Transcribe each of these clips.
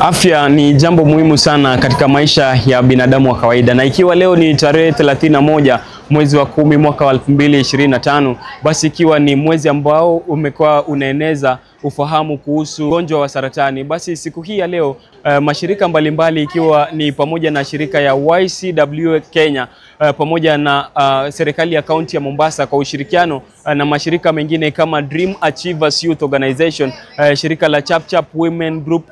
Afya ni jambo muhimu sana katika maisha ya binadamu wa kawaida, na ikiwa leo ni tarehe 31 mwezi wa 10 mwaka wa 2025, basi ikiwa ni mwezi ambao umekuwa unaeneza ufahamu kuhusu ugonjwa wa saratani, basi siku hii ya leo mashirika mbalimbali ikiwa ni pamoja na shirika ya YCWA Kenya pamoja na serikali ya kaunti ya Mombasa kwa ushirikiano na mashirika mengine kama Dream Achievers Youth Organization, shirika la Chapchap Women Group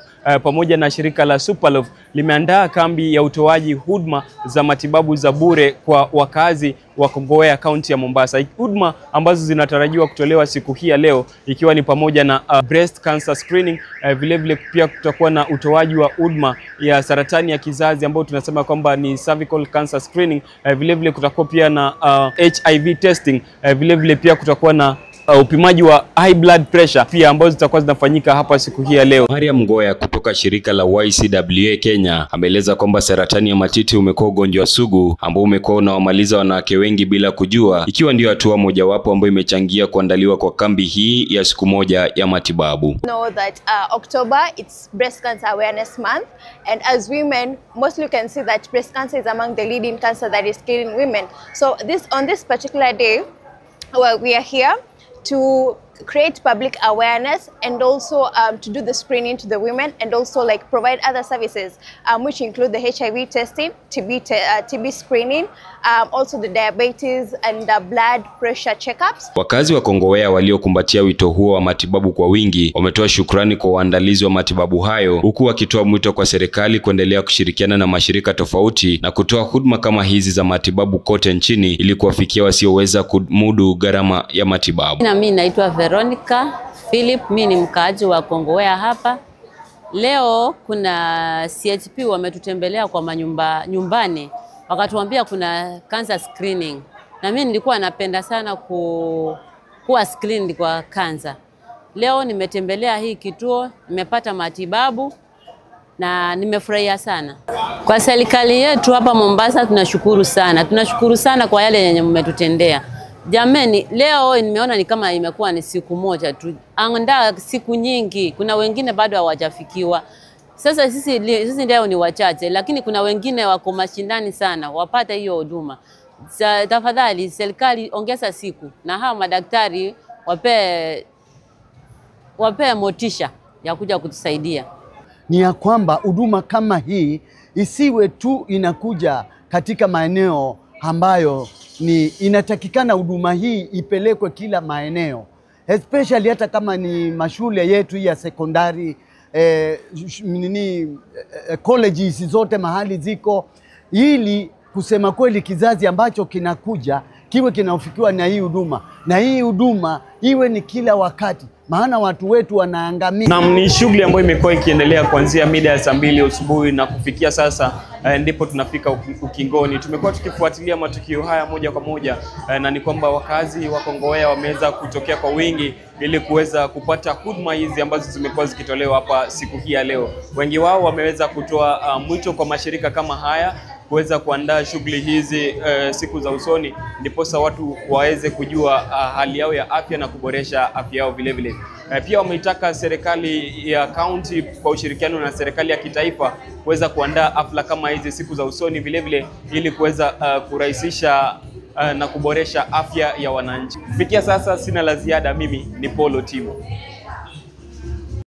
pamoja na shirika la Superlove limeandaa kambi ya utoaji huduma za matibabu za bure kwa wakazi wa Kongowea kaunti ya Mombasa. Huduma ambazo zinatarajiwa kutolewa siku hii ya leo ikiwa ni pamoja na breast cancer screening, vile vile pia kutakuwa na utoaji wa huduma ya saratani ya kizazi ambao tunasema kwamba ni cervical cancer screening, vile vile kutakuwa pia na HIV testing, vile vile pia kutakuwa na upimaji wa high blood pressure pia ambazo zitakuwa zinafanyika hapa siku hii ya leo. Mariam Ngoya kutoka shirika la YCWA Kenya ameeleza kwamba saratani ya matiti umekuwa ugonjwa sugu ambao umekuwa unawamaliza wanawake wengi bila kujua, ikiwa ndio hatua mojawapo ambayo imechangia kuandaliwa kwa kambi hii ya siku moja ya matibabu. Know that October it's breast cancer awareness month, and as women mostly you can see that breast cancer is among the leading cancer that is killing women. So on this particular day, well, we are here to create public awareness and also to do the screening to the women, and also like provide other services which include the HIV testing, TB screening, also the diabetes and the blood pressure checkups. Wakazi wa Kongowea waliokumbatia wito huo wa matibabu kwa wingi wametoa shukrani kwa waandalizi wa matibabu hayo, huku wakitoa mwito kwa serikali kuendelea kushirikiana na mashirika tofauti na kutoa huduma kama hizi za matibabu kote nchini ili kuwafikia wasioweza kumudu gharama ya matibabu. Na mimi naitwa Veronica Philip, mimi ni mkaaji wa Kongowea hapa. Leo kuna CHP wametutembelea kwa nyumbani, wakatuambia kuna cancer screening. Na mimi nilikuwa napenda sana kuwa screened kwa cancer. Leo nimetembelea hii kituo, nimepata matibabu na nimefurahia sana. Kwa serikali yetu hapa Mombasa tunashukuru sana. Tunashukuru sana kwa yale yenye mmetutendea. Jameni, leo nimeona ni kama imekuwa ni siku moja tu. Andaa siku nyingi, kuna wengine bado hawajafikiwa. Sasa sisi leo ni wachache, lakini kuna wengine wako mashindani sana wapata hiyo huduma. Tafadhali serikali ongeza siku na hawa madaktari wape motisha ya kuja kutusaidia. Ni ya kwamba huduma kama hii isiwe tu inakuja katika maeneo ambayo ni inatakikana huduma hii ipelekwe kila maeneo, especially hata kama ni mashule yetu ya sekondari, colleges zote mahali ziko, ili kusema kweli kizazi ambacho kinakuja kiwe kinafikiwa na hii huduma, na hii huduma iwe ni kila wakati, maana watu wetu wanaangamia. Na ni shughuli ambayo imekuwa ikiendelea kuanzia mida ya saa 2 asubuhi na kufikia sasa ndipo tunafika ukingoni. Tumekuwa tukifuatilia matukio haya moja kwa moja, na ni kwamba wakazi wa Kongowea wameweza kutokea kwa wingi ili kuweza kupata huduma hizi ambazo zimekuwa zikitolewa hapa siku hii ya leo. Wengi wao wameweza kutoa mwito kwa mashirika kama haya kuweza kuandaa shughuli hizi siku za usoni, ndiposa watu waweze kujua hali yao ya afya na kuboresha afya yao vile vile. Pia wameitaka serikali ya kaunti kwa ushirikiano na serikali ya kitaifa kuweza kuandaa hafla kama hizi siku za usoni vile vile, ili kuweza kurahisisha na kuboresha afya ya wananchi. Kufikia sasa sina la ziada, mimi ni Paul Otimo.